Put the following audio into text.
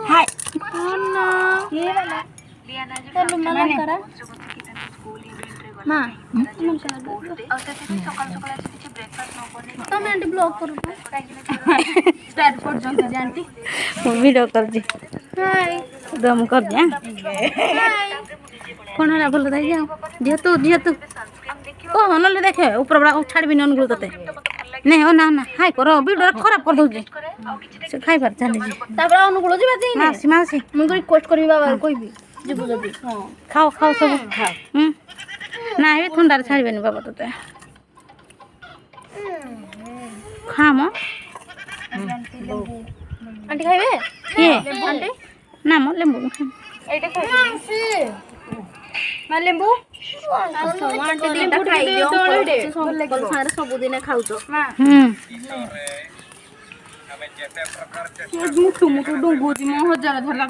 हाय ये वाला चलो मला करा मां तुम करा तुम आंटी ब्लॉक करो स्टार्ट पर्यंत जी आंटी वीडियो कर दी हाय दम कर दिया हाय कौन है बोल दे जाओ जेतु जेतु ओ नले देखे ऊपर बड़ा छाड़ भी अनुकूल तते नहीं हो ना ना हाय करो वीडियो खराब कर दोजे से खाई बार चली जी तापर अनुकूल जी बात मासी मासी मैं कोई रिक्वेस्ट करबी बाबा कोई भी जीबू जदी हां खाओ खाओ सब ना ये ठंडा छाड़बे नहीं बाबा तते खा मो आंटी खाइबे ये आंटी ना मो लेंबू एटा खाइबे मैं लेंबू आंटी दीटा खाइ दियो सब सारे सब दिन खाउछो मुठु मुठु डुंगुची मो हजार धरला